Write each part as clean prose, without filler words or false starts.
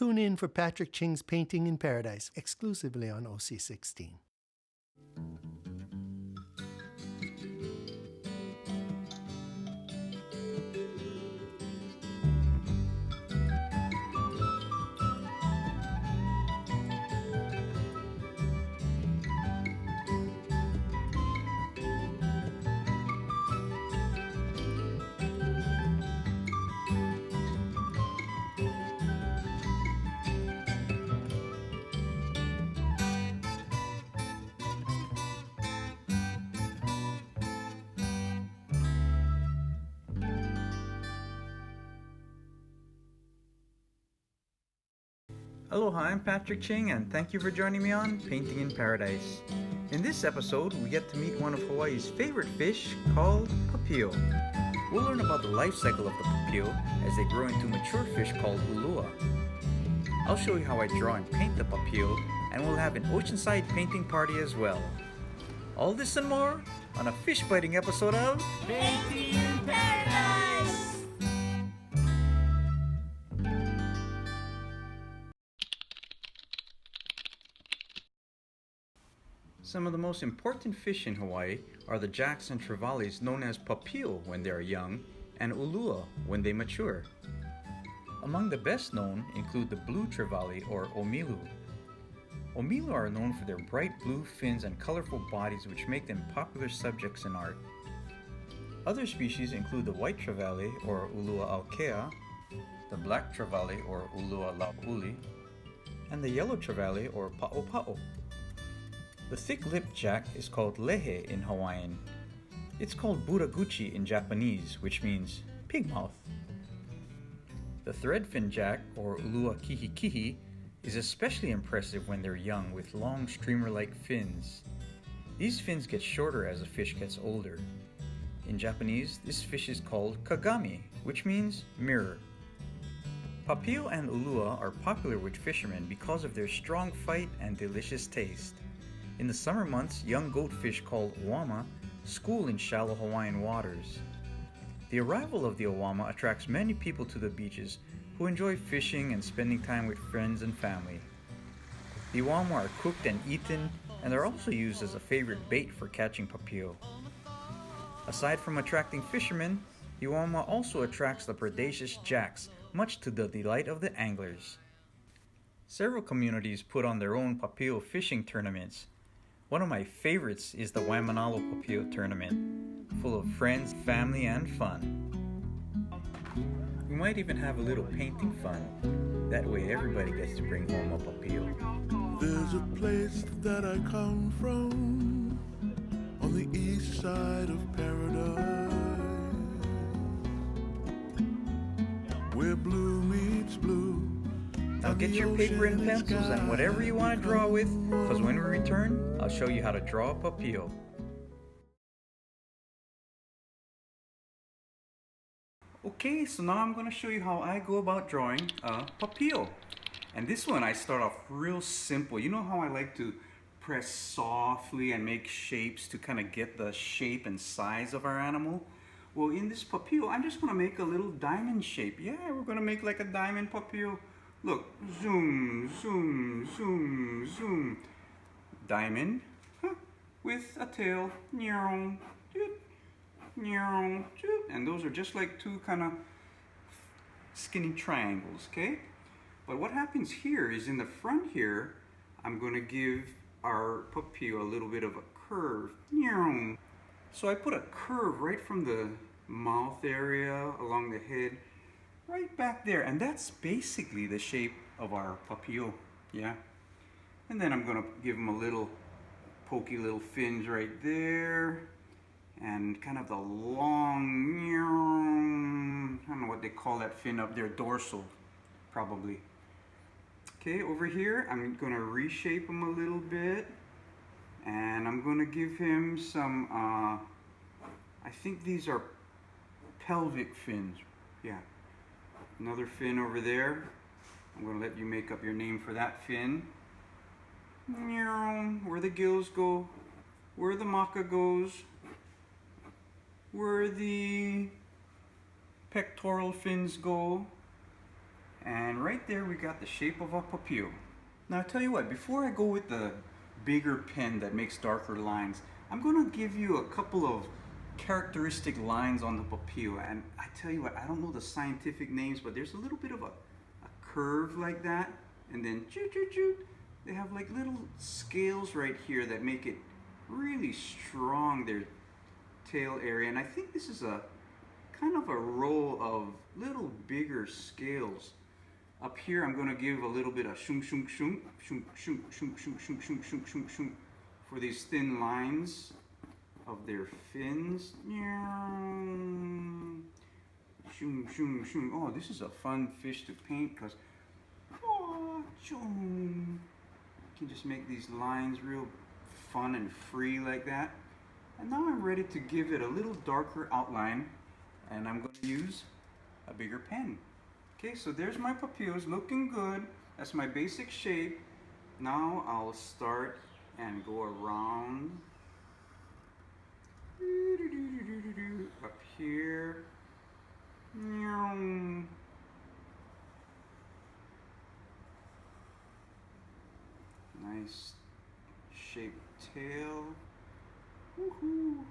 Tune in for Patrick Ching's Painting in Paradise, exclusively on OC16. Aloha, I'm Patrick Ching, and thank you for joining me on Painting in Paradise. In this episode, we get to meet one of Hawaii's favorite fish called Papio. We'll learn about the life cycle of the Papio as they grow into mature fish called ulua. I'll show you how I draw and paint the Papio, and we'll have an oceanside painting party as well. All this and more on a fish biting episode of Painting in Paradise! Some of the most important fish in Hawaii are the jacks and trevallies known as Papio when they are young and ulua when they mature. Among the best known include the blue trevally or omilu. Omilu are known for their bright blue fins and colorful bodies which make them popular subjects in art. Other species include the white trevally or ulua aukea, the black trevally or ulua lauli, and the yellow trevally or pa'opa'o. The thick-lipped jack is called lehe in Hawaiian. It's called buraguchi in Japanese, which means pig mouth. The threadfin jack, or ulua kihikihi, is especially impressive when they're young with long streamer-like fins. These fins get shorter as a fish gets older. In Japanese, this fish is called kagami, which means mirror. Papio and ulua are popular with fishermen because of their strong fight and delicious taste. In the summer months, young goatfish called ʻoama school in shallow Hawaiian waters. The arrival of the ʻoama attracts many people to the beaches who enjoy fishing and spending time with friends and family. The ʻoama are cooked and eaten, and are also used as a favorite bait for catching papio. Aside from attracting fishermen, the ʻoama also attracts the predaceous jacks, much to the delight of the anglers. Several communities put on their own papio fishing tournaments. One of my favorites is the Waimanalo Papio tournament, full of friends, family, and fun. We might even have a little painting fun. That way everybody gets to bring home a Papio. There's a place that I come from on the east side of paradise, where blue meets blue. Now get your paper and pencils and whatever you want to draw with, because when we return, I'll show you how to draw a Papio. Okay, so now I'm going to show you how I go about drawing a Papio. And this one I start off real simple. You know how I like to press softly and make shapes to kind of get the shape and size of our animal? Well, in this Papio, I'm just going to make a little diamond shape. Yeah, we're going to make like a diamond Papio. Look, zoom, zoom, zoom, zoom. Diamond, with a tail, and those are just like two kind of skinny triangles, okay? But what happens here is in the front here, I'm going to give our Papio a little bit of a curve. So I put a curve right from the mouth area along the head, right back there, and that's basically the shape of our Papio, yeah? And then I'm gonna give him a little pokey little fins right there, and kind of the long, I don't know what they call that fin up there, dorsal, probably. Okay, over here, I'm gonna reshape him a little bit, and I'm gonna give him some, I think these are pelvic fins, yeah. Another fin over there. I'm going to let you make up your name for that fin. Where the gills go, where the maka goes, where the pectoral fins go, And right there we got the shape of a Papio. Now I tell you what, before I go with the bigger pen that makes darker lines, I'm going to give you a couple of characteristic lines on the Papio. And I tell you what, I don't know the scientific names, but there's a little bit of a curve like that, and then they have like little scales right here that make it really strong, their tail area. And I think this is a kind of a row of little bigger scales. Up here I'm going to give a little bit of shung shung shung shung shung shung shung shung shung shung shung shung for these thin lines of their fins. Shung shung shung. Oh, this is a fun fish to paint because you can just make these lines real fun and free like that. And now I'm ready to give it a little darker outline, and I'm going to use a bigger pen. Okay, so there's my Papios looking good. That's my basic shape. Now I'll start and go around up here. Nice shaped tail. Woohoo!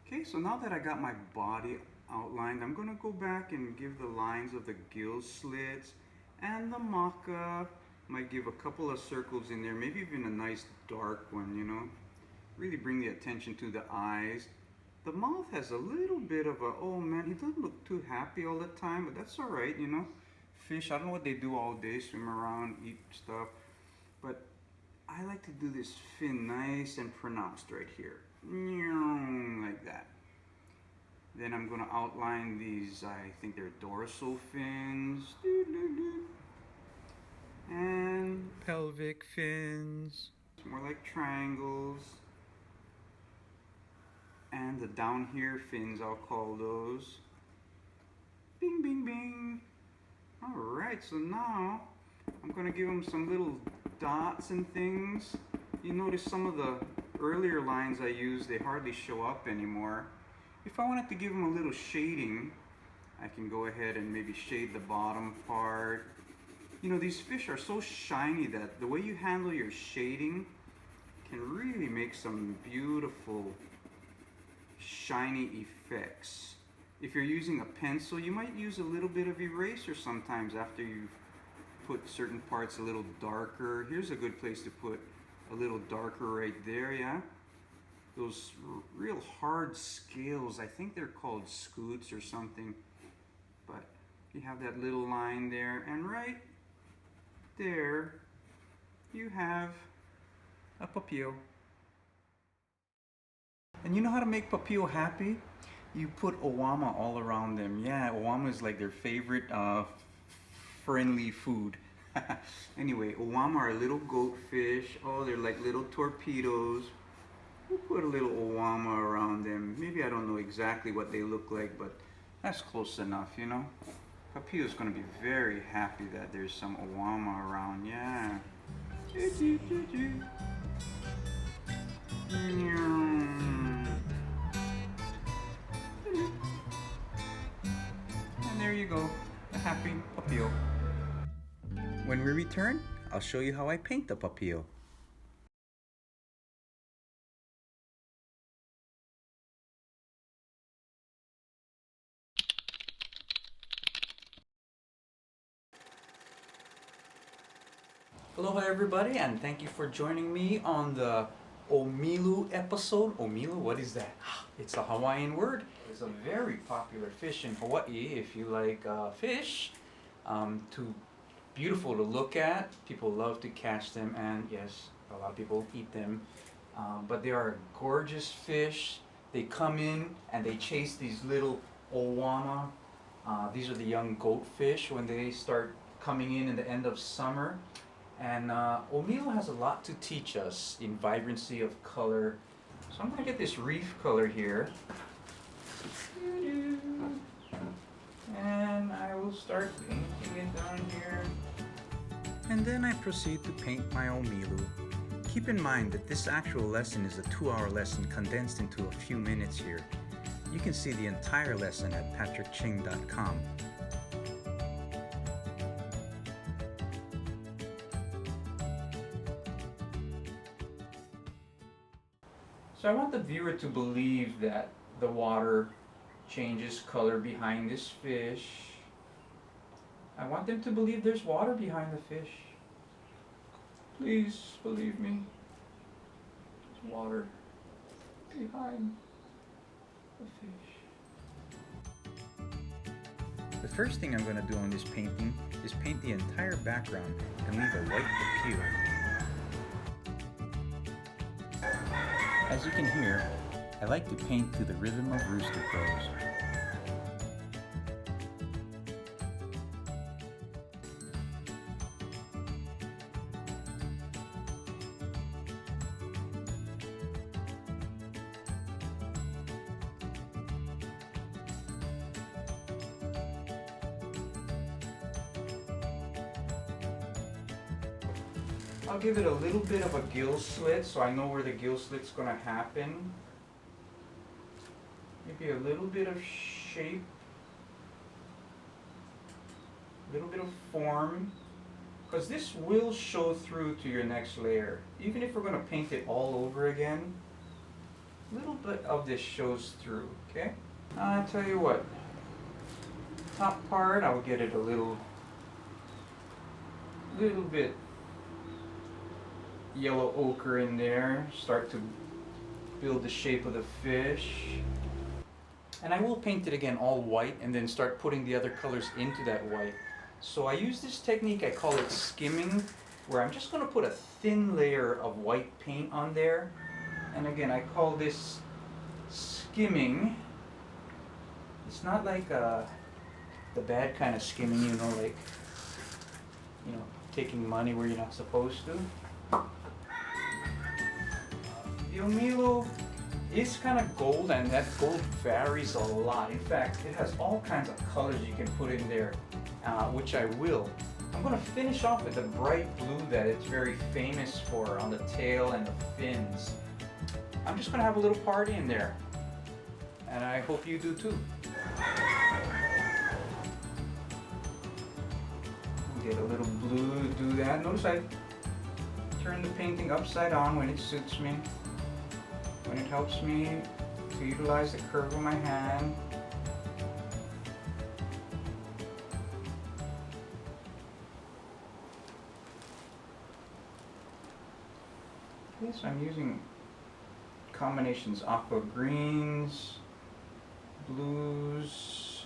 Okay, so now that I got my body outlined, I'm going to go back and give the lines of the gill slits and the maca. Might give a couple of circles in there, maybe even a nice dark one, you know. Really bring the attention to the eyes. The mouth has a little bit of a, oh man, he doesn't look too happy all the time, but that's alright, you know. Fish, I don't know what they do all day, swim around, eat stuff, but I like to do this fin nice and pronounced right here. Like that. Then I'm going to outline these, I think they're dorsal fins. And pelvic fins. More like triangles. And the down here fins, I'll call those. Bing, bing, bing. Alright, so now I'm going to give them some little dots and things. You notice some of the earlier lines I used, they hardly show up anymore. If I wanted to give them a little shading, I can go ahead and maybe shade the bottom part. You know, these fish are so shiny that the way you handle your shading can really make some beautiful shiny effects. If you're using a pencil, you might use a little bit of eraser sometimes after you've put certain parts a little darker. Here's a good place to put a little darker right there, yeah? Those real hard scales, I think they're called scoots or something. But you have that little line there, and right there you have a Papio. And you know how to make Papio happy? You put owama all around them. Yeah, owama is like their favorite friendly food. Anyway, owama are little goatfish. Oh, they're like little torpedoes. We'll put a little owama around them. Maybe I don't know exactly what they look like, but that's close enough, you know? Papio is going to be very happy that there's some owama around. Yeah. And there you go, a happy Papio. When we return, I'll show you how I paint the Papio. Aloha everybody, and thank you for joining me on the omilu episode. Omilu, what is that? It's a Hawaiian word. It's a very popular fish in Hawaii if you like fish. Beautiful to look at. People love to catch them, and yes, a lot of people eat them. But they are gorgeous fish. They come in and they chase these little owama. These are the young goatfish when they start coming in the end of summer. And omilu has a lot to teach us in vibrancy of color. So I'm going to get this reef color here. And I will start painting it down here. And then I proceed to paint my omilu. Keep in mind that this actual lesson is a 2-hour lesson condensed into a few minutes here. You can see the entire lesson at patrickching.com. So I want the viewer to believe that the water changes color behind this fish. I want them to believe there's water behind the fish. Please believe me. There's water behind the fish. The first thing I'm going to do on this painting is paint the entire background and leave a white Papio. As you can hear, I like to paint to the rhythm of rooster crows. I'll give it a little bit of a gill slit so I know where the gill slit's going to happen. Maybe a little bit of shape, a little bit of form, because this will show through to your next layer. Even if we're going to paint it all over again, a little bit of this shows through, okay? I'll tell you what, top part I'll get it a little bit yellow ochre in there, start to build the shape of the fish. And I will paint it again all white and then start putting the other colors into that white. So I use this technique, I call it skimming, where I'm just going to put a thin layer of white paint on there. And again, I call this skimming. It's not like the bad kind of skimming, you know, like, you know, taking money where you're not supposed to. The omilu is kind of gold, and that gold varies a lot. In fact, it has all kinds of colors you can put in there, which I will. I'm going to finish off with the bright blue that it's very famous for on the tail and the fins. I'm just going to have a little party in there, and I hope you do too. Get a little blue to do that. Notice I turn the painting upside down when it suits me, when it helps me to utilize the curve of my hand. Okay, so I'm using combinations aqua greens, blues,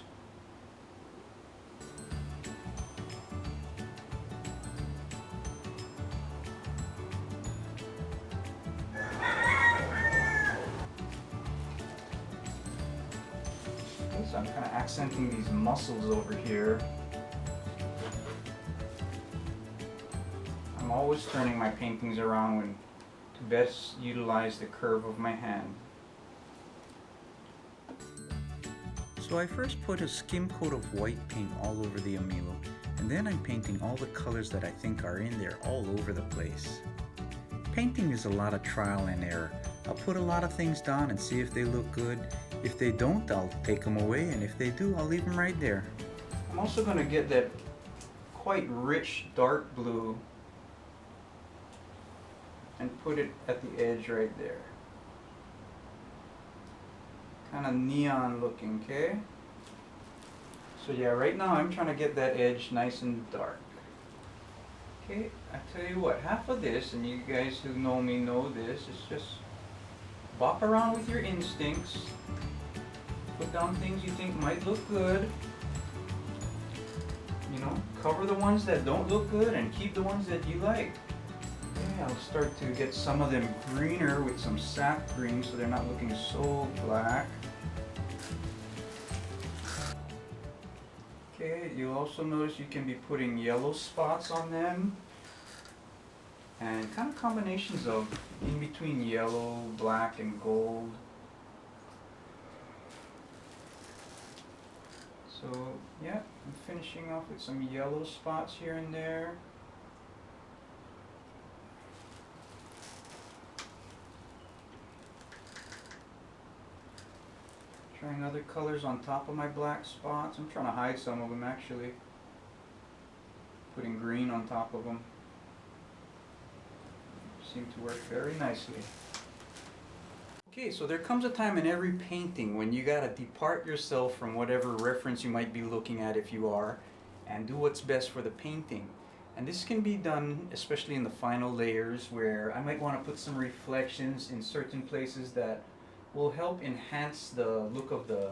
so I'm kind of accenting these muscles over here. I'm always turning my paintings around when to best utilize the curve of my hand. So I first put a skim coat of white paint all over the omilu, and then I'm painting all the colors that I think are in there all over the place. Painting is a lot of trial and error. I'll put a lot of things down and see if they look good. If they don't, I'll take them away, and if they do, I'll leave them right there. I'm also going to get that quite rich dark blue and put it at the edge right there. Kind of neon looking, okay? So yeah, right now I'm trying to get that edge nice and dark. Okay, I tell you what, half of this, and you guys who know me know this, is just bop around with your instincts. Put down things you think might look good. You know, cover the ones that don't look good and keep the ones that you like. Okay, I'll start to get some of them greener with some sap green so they're not looking so black. Okay, you'll also notice you can be putting yellow spots on them. And kind of combinations of in between yellow, black, and gold. So yeah, I'm finishing off with some yellow spots here and there. Trying other colors on top of my black spots. I'm trying to hide some of them actually. Putting green on top of them. Seem to work very nicely. Okay, so there comes a time in every painting when you gotta depart yourself from whatever reference you might be looking at if you are, and do what's best for the painting. And this can be done especially in the final layers where I might want to put some reflections in certain places that will help enhance the look of the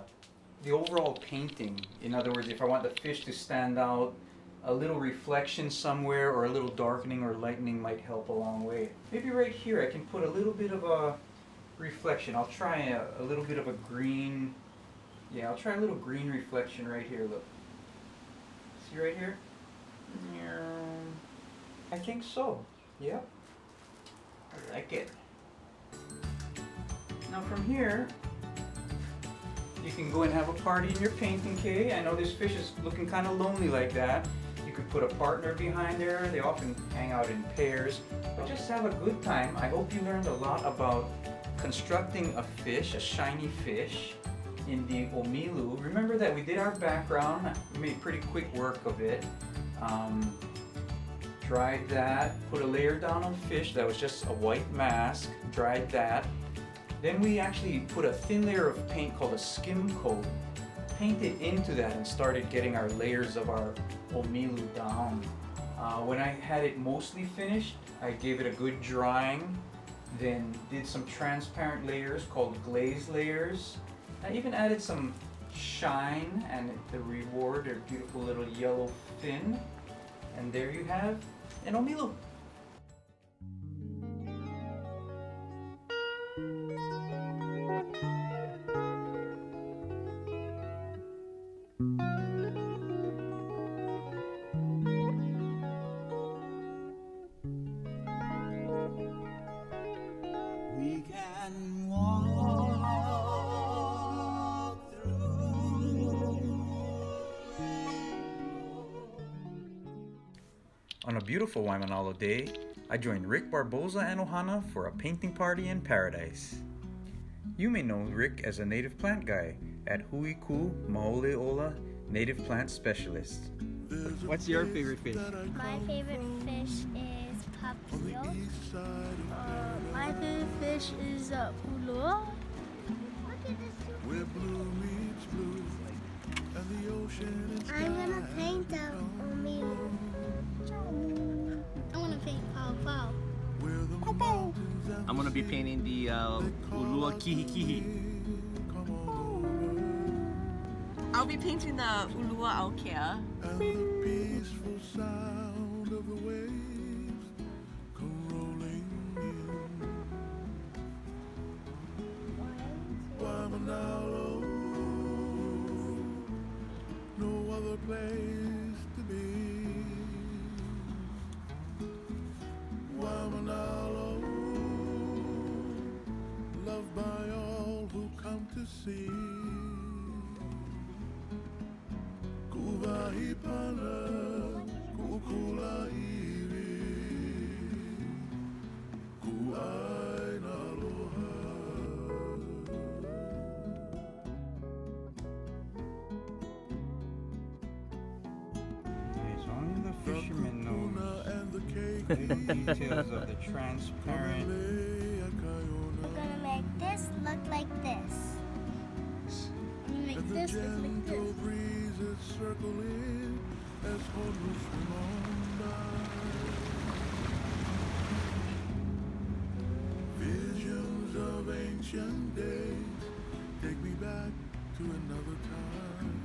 overall painting. In other words, if I want the fish to stand out, a little reflection somewhere or a little darkening or lightening might help a long way. Maybe right here I can put a little bit of a reflection. I'll try a little bit of a green, yeah, I'll try a little green reflection right here, look. See right here? I think so, yeah. I like it. Now from here, you can go and have a party in your painting, okay? I know this fish is looking kind of lonely like that. You could put a partner behind there. They often hang out in pairs. But just have a good time. I hope you learned a lot about constructing a fish, a shiny fish, in the omilu. Remember that we did our background. We made pretty quick work of it. Dried that, put a layer down on fish that was just a white mask, dried that. Then we actually put a thin layer of paint called a skim coat, painted into that and started getting our layers of our omilu down. When I had it mostly finished, I gave it a good drying, then did some transparent layers called glaze layers. I even added some shine and the reward, a beautiful little yellow fin. And there you have an omilu. We can walk through. On a beautiful Waimanalo day, I joined Rick Barboza and Ohana for a painting party in paradise. You may know Rick as a native plant guy at Huiku Maoleola Native Plant Specialist. What's your favorite fish? My favorite fish is Papio. My favorite fish is ulua. Look at this. Where blue meets blue, and the ocean is I'm gonna paint omilu. I wanna paint Pāpio. where the mountains and I'm gonna be painting the ulua kihi kihi. come on over, I'll be painting the ulua aokea. and the peaceful sound of the waves come rolling in. Waimanalo, no other place to be. Waimanalo, loved by all who come to see. Kuvahipana, kukulairi, kuainaloha. Okay, so only the fisherman knows And the cake the details of the transparent. We're gonna make this look like this. I'm gonna make and the this look like gentle this. breezes circle in as Honu swim on by. Visions of ancient days take me back to another time.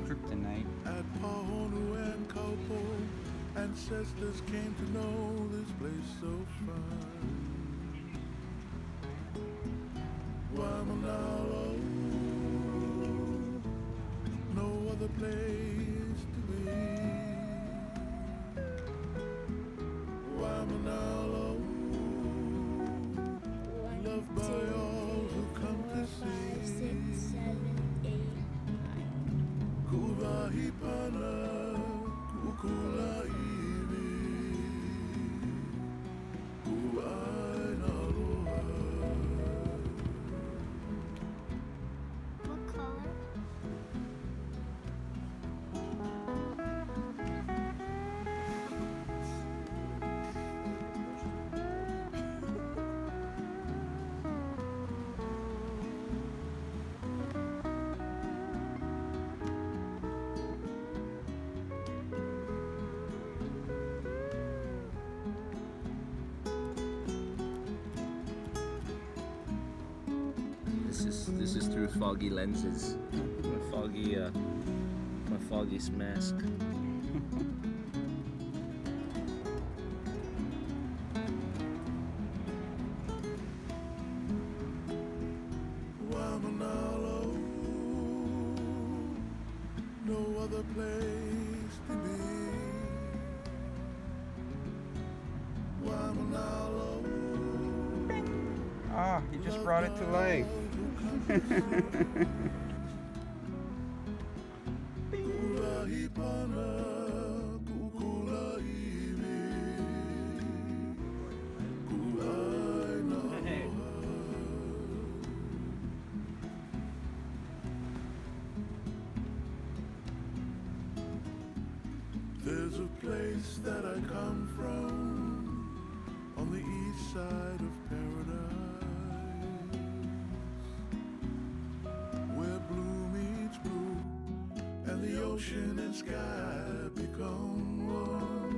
Kryptonite. At Pahonu and Kaupo, ancestors came to know this place so fine. Waimanalo, no other place to be. Waimanalo, loved by all who come to 4, 5, 6, see. 7, 8, 9. Kuvahipana, kukulairi, kuainaloha. this is through foggy lenses. My foggy mask. Waimanalo, no other place to be. Waimanalo, Ah, he just brought it to life. Kulahipana, kukulaiwi, kulaina. There's a place that I come from on the east side of paradise, where blue meets blue and the ocean and sky become one.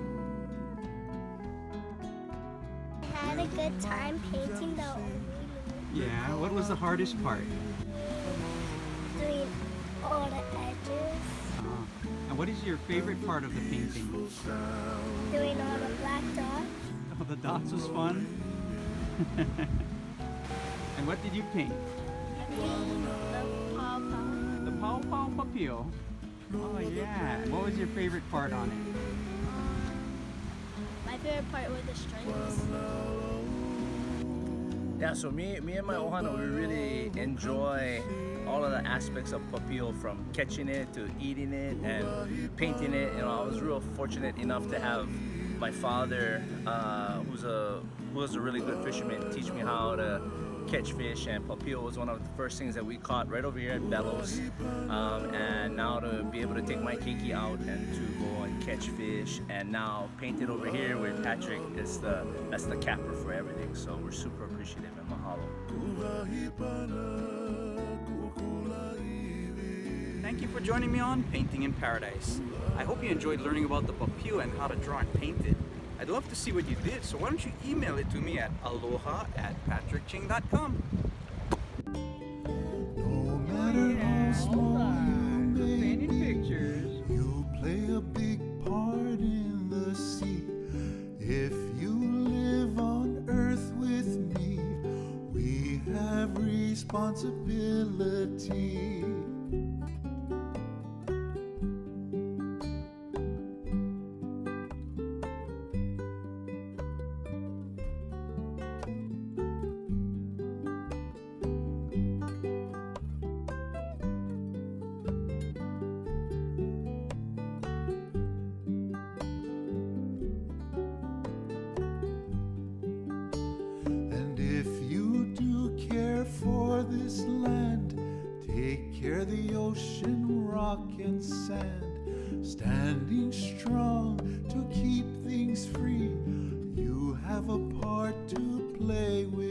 I had a good time painting the omilu, Yeah, what was the hardest part? doing all the edges, And what is your favorite part of the painting? doing all the black dots. Oh, the dots was fun. And what did you paint? I painted the pawpaw. The Papio. Oh yeah. What was your favorite part on it? My favorite part were the stripes. Yeah, so me and my ohana, we really enjoy all of the aspects of Papio, from catching it to eating it and painting it. You know, I was real fortunate enough to have my father, who was a really good fisherman, teach me how to catch fish, and Papio was one of the first things that we caught right over here at Bellows. And now to be able to take my keiki out and to go and catch fish, and now paint it over here with Patrick, that's the capper for everything. So we're super appreciative, and mahalo. Thank you for joining me on Painting in Paradise. I hope you enjoyed learning about the Papio and how to draw and paint it. I'd love to see what you did, so why don't you email it to me at aloha@patrickching.com. No matter how small you may Painting be, pictures. you play a big part in the sea. If you live on earth with me, we have responsibility. And if you do care for this land, take care of the ocean, rock and sand, standing strong to keep things free. You have a part to play with.